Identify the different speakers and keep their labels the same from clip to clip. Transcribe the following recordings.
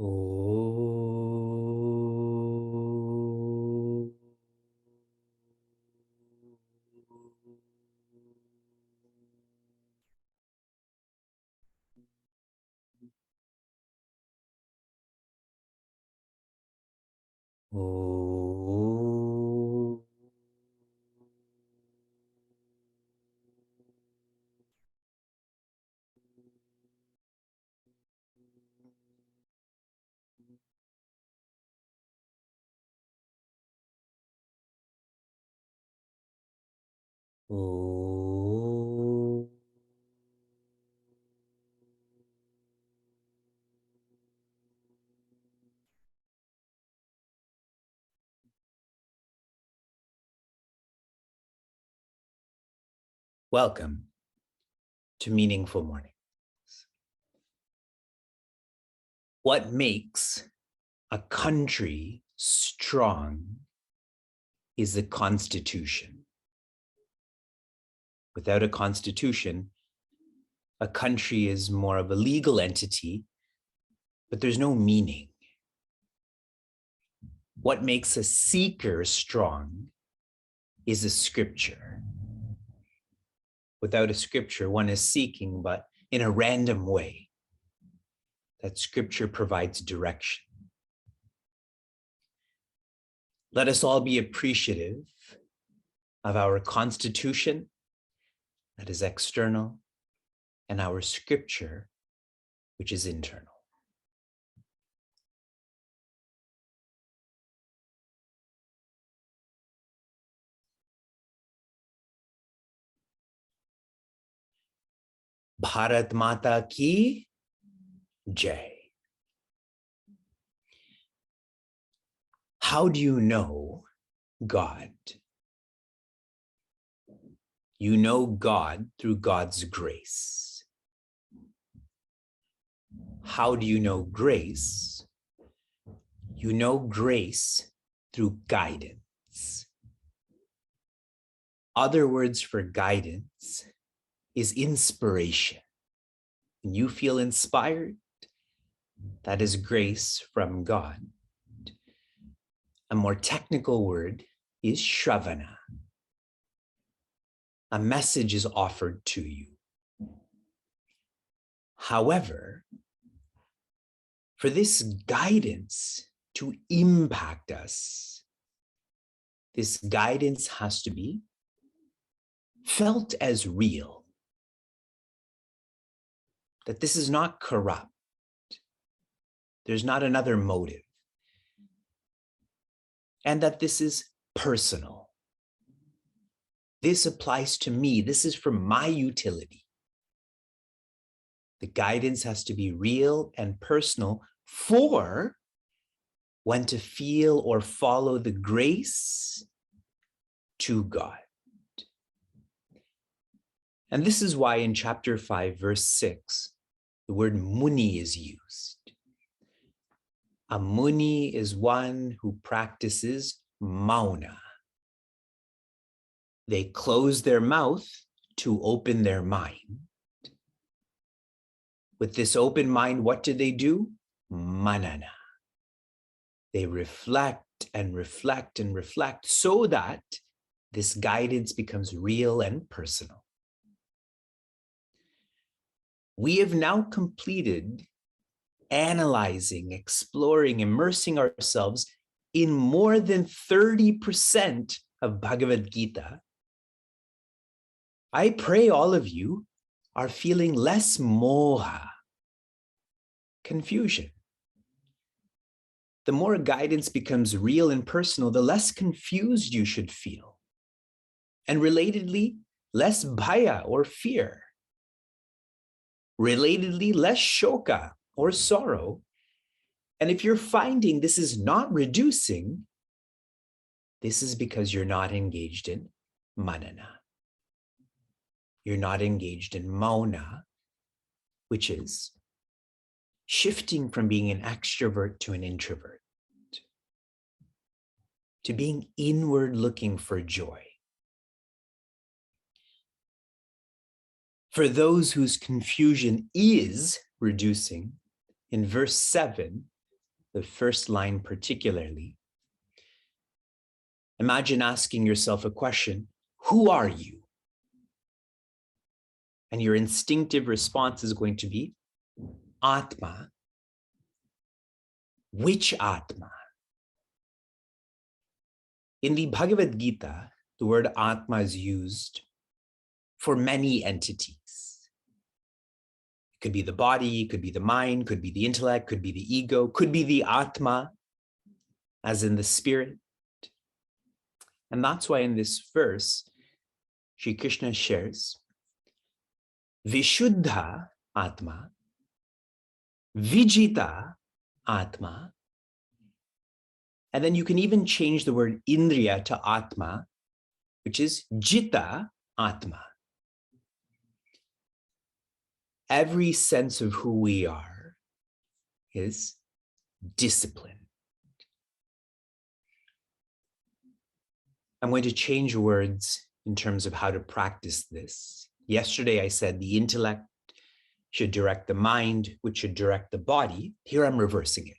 Speaker 1: Oh. Oh. Oh. Welcome to Meaningful Mornings. What makes a country strong is the Constitution. Without a constitution, a country is more of a legal entity, but there's no meaning. What makes a seeker strong is a scripture. Without a scripture, one is seeking, but in a random way. That scripture provides direction. Let us all be appreciative of our constitution, that is external, and our scripture, which is internal. Bharat Mata ki Jai. How do you know God? You know God through God's grace. How do you know grace? You know grace through guidance. Other words for guidance is inspiration. When you feel inspired, that is grace from God. A more technical word is shravana. A message is offered to you. However, for this guidance to impact us, this guidance has to be felt as real. That this is not corrupt. There's not another motive. And that this is personal. This applies to me. This is for my utility. The guidance has to be real and personal for when to feel or follow the grace to God. And this is why in chapter 5, verse 6, the word muni is used. A muni is one who practices mauna. They close their mouth to open their mind. With this open mind, what do? Manana. They reflect and reflect and reflect so that this guidance becomes real and personal. We have now completed analyzing, exploring, immersing ourselves in more than 30% of Bhagavad Gita. I pray all of you are feeling less moha, confusion. The more guidance becomes real and personal, the less confused you should feel. And relatedly, less bhaya or fear. Relatedly, less shoka or sorrow. And if you're finding this is not reducing, this is because you're not engaged in manana. You're not engaged in mauna, which is shifting from being an extrovert to an introvert, to being inward looking for joy. For those whose confusion is reducing, in verse 7, the first line particularly, imagine asking yourself a question: who are you? And your instinctive response is going to be Atma. Which Atma? In the Bhagavad Gita, the word Atma is used for many entities. It could be the body, could be the mind, could be the intellect, could be the ego, could be the Atma, as in the spirit. And that's why in this verse, Sri Krishna shares Vishuddha Atma, Vijita Atma, and then you can even change the word Indriya to Atma, which is Jita Atma. Every sense of who we are is disciplined. I'm going to change words in terms of how to practice this. Yesterday, I said the intellect should direct the mind, which should direct the body. Here I'm reversing it.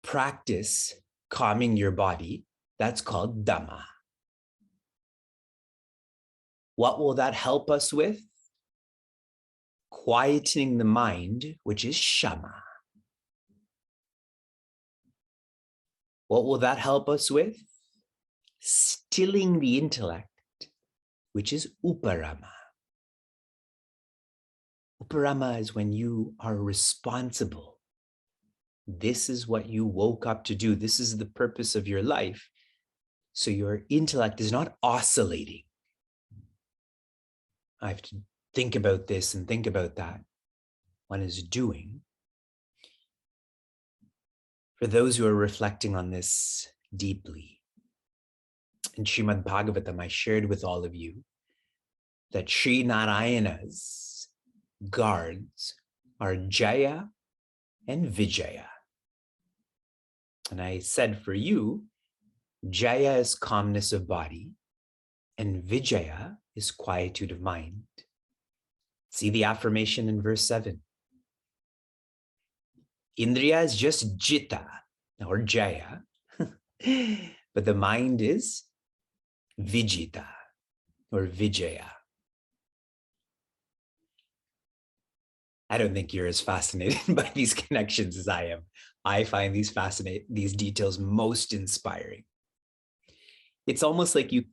Speaker 1: Practice calming your body. That's called Dhamma. What will that help us with? Quietening the mind, which is Shama. What will that help us with? Stilling the intellect, which is Uparama. Uparama is when you are responsible. This is what you woke up to do. This is the purpose of your life. So your intellect is not oscillating. I have to think about this and think about that. One is doing. For those who are reflecting on this deeply, in Srimad Bhagavatam, I shared with all of you that Sri Narayana's guards are Jaya and Vijaya. And I said for you, Jaya is calmness of body, and Vijaya is quietude of mind. See the affirmation in verse 7. Indriya is just Jita or Jaya, but the mind is Vijita or Vijaya. I don't think you're as fascinated by these connections as I am. I find these details most inspiring. It's almost like you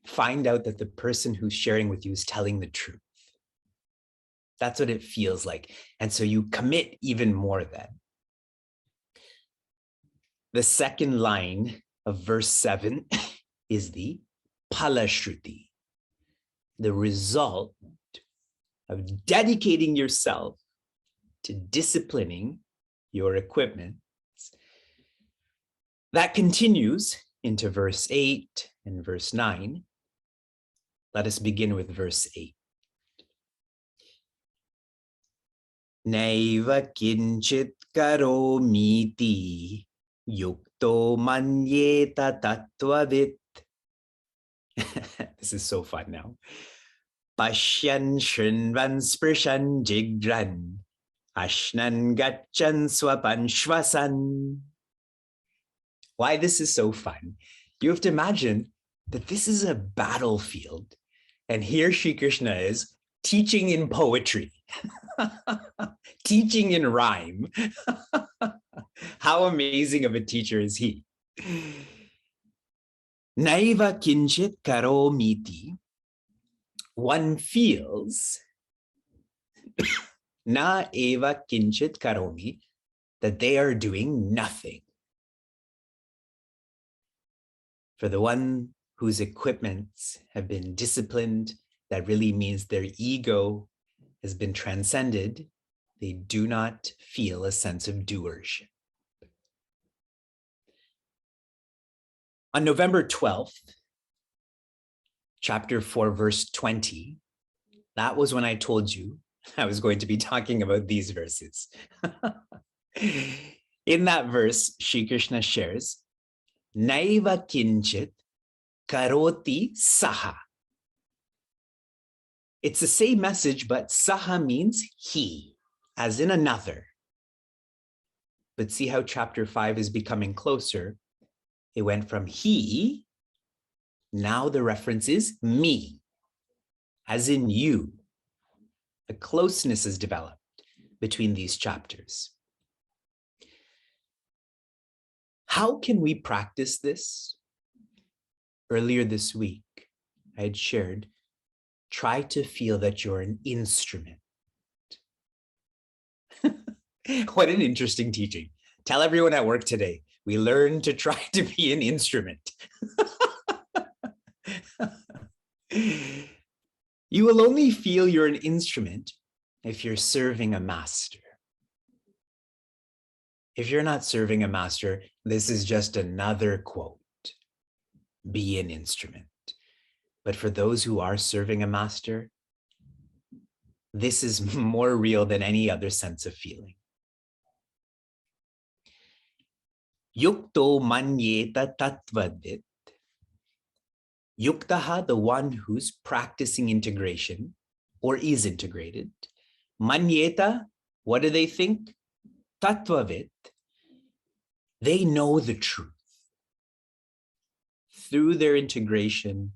Speaker 1: find out that the person who's sharing with you is telling the truth. That's what it feels like. And so you commit even more then. The second line of verse 7 is the Palashruti, the result of dedicating yourself to disciplining your equipment. That continues into verse 8 and verse 9. Let us begin with verse 8. Naiva kinchit karomiti yukto manyeta tattvavit. This is so fun now. Pashyan shrinvan sprishan jigran ashnan gachan swapan shvasan. Why this is so fun? You have to imagine that this is a battlefield, and here Sri Krishna is teaching in poetry, teaching in rhyme. How amazing of a teacher is he? Naiva kinchit karomiti. One feels na eva kinchit karomi, that they are doing nothing. For the one whose equipments have been disciplined, that really means their ego has been transcended. They do not feel a sense of doership. On November 12th, chapter 4, verse 20, that was when I told you I was going to be talking about these verses. In that verse, Sri Krishna shares, Naiva kinchit karoti saha. It's the same message, but saha means he, as in another. But see how chapter 5 is becoming closer. It went from he, now the reference is me, as in you. A closeness is developed between these chapters. How can we practice this? Earlier this week, I had shared, try to feel that you're an instrument. What an interesting teaching. Tell everyone at work today, we learn to try to be an instrument. You will only feel you're an instrument if you're serving a master. If you're not serving a master, this is just another quote. Be an instrument. But for those who are serving a master, this is more real than any other sense of feeling. Yukto manyeta tattvavid. Yuktaha, the one who's practicing integration or is integrated. Manyeta, what do they think? Tattvavit, they know the truth. Through their integration,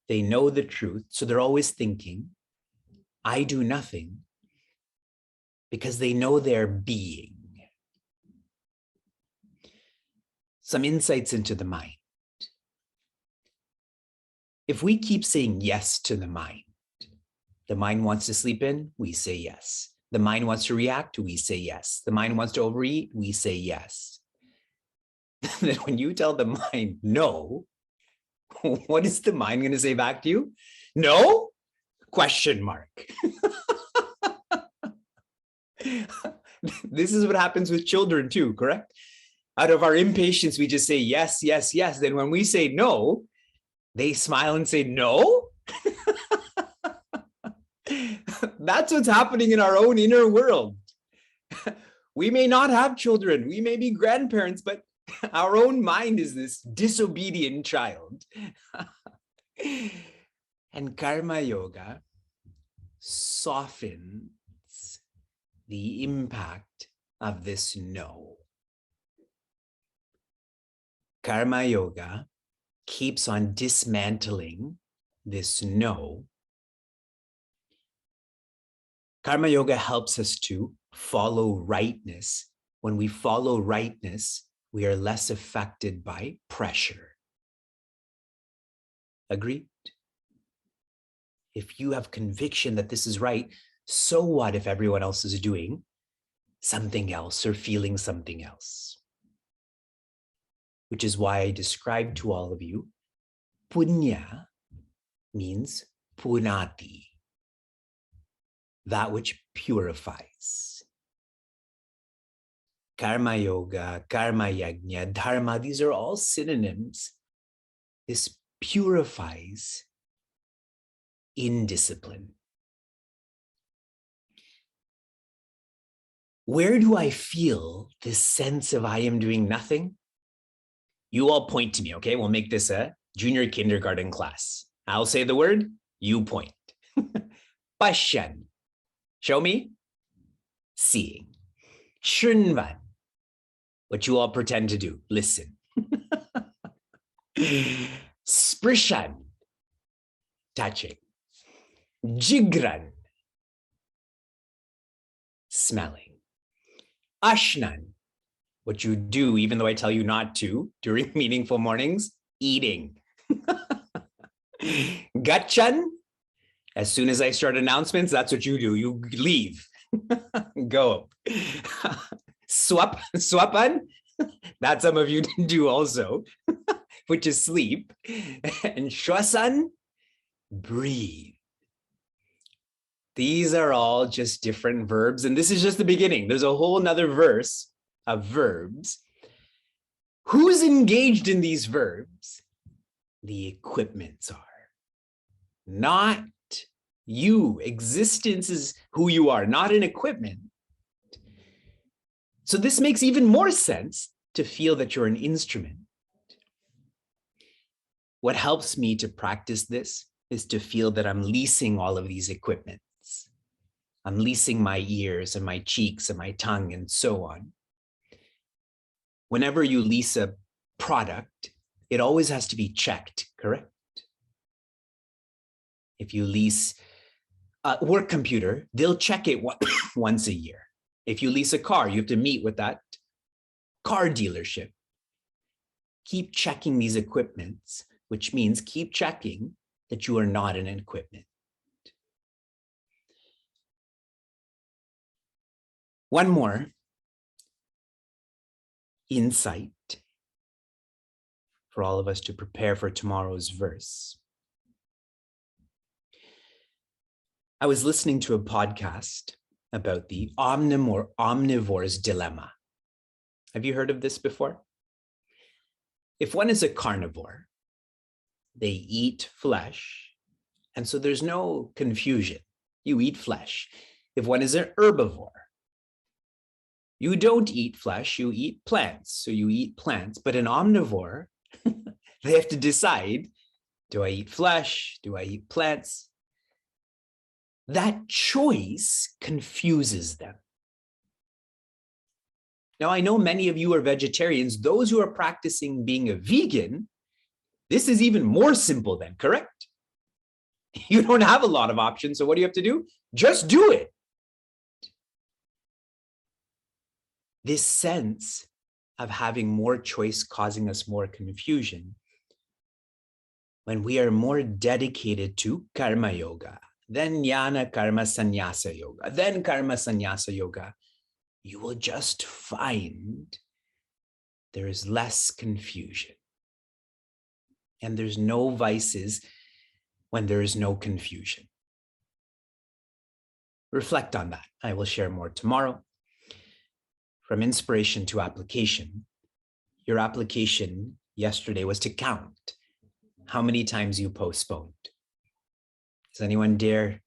Speaker 1: they know the truth. So they're always thinking, I do nothing, because they know their being. Some insights into the mind. If we keep saying yes to the mind wants to sleep in, we say yes. The mind wants to react, we say yes. The mind wants to overeat, we say yes. Then when you tell the mind no, what is the mind going to say back to you? No? Question mark. This is what happens with children too, correct? Out of our impatience, we just say yes, yes, yes. Then when we say no, they smile and say no? That's what's happening in our own inner world. We may not have children, we may be grandparents, but our own mind is this disobedient child. And Karma Yoga softens the impact of this no. Karma Yoga keeps on dismantling this no. Karma Yoga helps us to follow rightness. When we follow rightness, we are less affected by pressure. Agreed? If you have conviction that this is right, so what if everyone else is doing something else or feeling something else? Which is why I described to all of you, punya means punati, that which purifies. Karma Yoga, Karma Yajna, Dharma, these are all synonyms. This purifies indiscipline. Where do I feel this sense of I am doing nothing? You all point to me, okay? We'll make this a junior kindergarten class. I'll say the word, you point. Pasyan. Show me. Seeing. Shunvan. What you all pretend to do. Listen. Sprishan. Touching. Jigran. Smelling. Ashnan. What you do, even though I tell you not to, during meaningful mornings, eating. Gachan, as soon as I start announcements, that's what you do. You leave. Go. Swapan, that some of you do also, which is sleep. And shwasan, breathe. These are all just different verbs, and this is just the beginning. There's a whole nother verse of verbs. Who's engaged in these verbs? The equipments are. Not you. Existence is who you are, not an equipment. So this makes even more sense to feel that you're an instrument. What helps me to practice this is to feel that I'm leasing all of these equipments. I'm leasing my ears and my cheeks and my tongue and so on. whenever you lease a product, it always has to be checked, correct? If you lease a work computer, they'll check it once a year. If you lease a car, you have to meet with that car dealership. Keep checking these equipments, which means keep checking that you are not an equipment. One more insight for all of us to prepare for tomorrow's verse. I was listening to a podcast about the omnivore's dilemma. Have you heard of this before? If one is a carnivore, they eat flesh, and so there's no confusion. You eat flesh. If one is an herbivore, you don't eat flesh, you eat plants. So you eat plants, but an omnivore, they have to decide, do I eat flesh? Do I eat plants? That choice confuses them. Now, I know many of you are vegetarians. Those who are practicing being a vegan, this is even more simple then, correct? You don't have a lot of options, so what do you have to do? Just do it. This sense of having more choice causing us more confusion. When we are more dedicated to karma yoga, then jnana karma sannyasa yoga, then karma sannyasa yoga, you will just find there is less confusion. And there's no vices when there is no confusion. Reflect on that. I will share more tomorrow. From inspiration to application, your application yesterday was to count how many times you postponed. Does anyone dare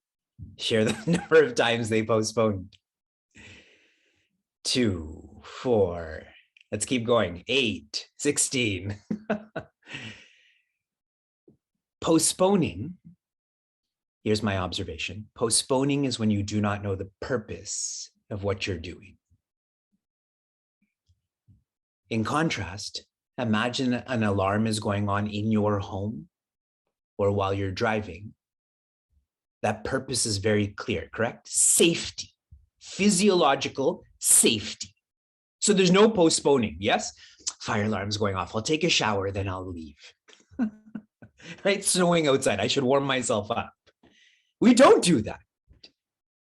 Speaker 1: share the number of times they postponed? 2, 4, let's keep going, 8, 16. Postponing, here's my observation. Postponing is when you do not know the purpose of what you're doing. In contrast, imagine an alarm is going on in your home or while you're driving. That purpose is very clear, correct? Safety, physiological safety. So there's no postponing, yes? Fire alarm's going off. I'll take a shower, then I'll leave. Right? Snowing outside. I should warm myself up. We don't do that.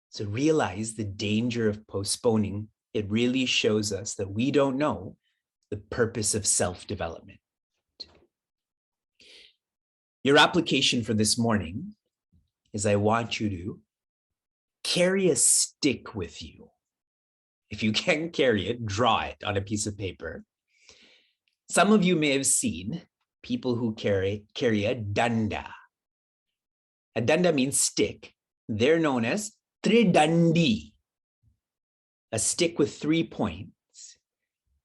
Speaker 1: So realize the danger of postponing. It really shows us that we don't know the purpose of self-development. Your application for this morning is I want you to carry a stick with you. If you can't carry it, draw it on a piece of paper. Some of you may have seen people who carry a danda. A danda means stick. They're known as tridandi, a stick with 3 points.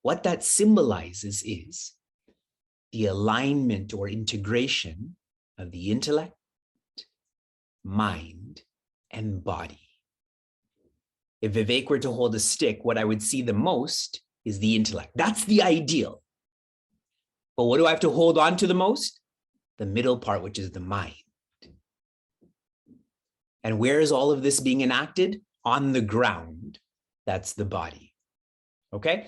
Speaker 1: What that symbolizes is the alignment or integration of the intellect, mind, and body. If Vivek were to hold a stick, what I would see the most is the intellect. That's the ideal. But what do I have to hold on to the most? The middle part, which is the mind. And where is all of this being enacted? On the ground. That's the body. Okay?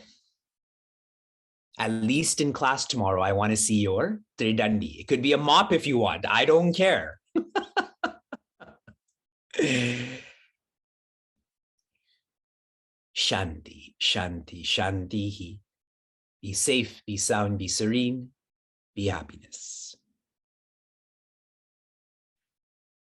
Speaker 1: At least in class tomorrow, I want to see your tridandi. It could be a mop if you want. I don't care. Shanti, shanti, shantihi. Be safe, be sound, be serene, be happiness.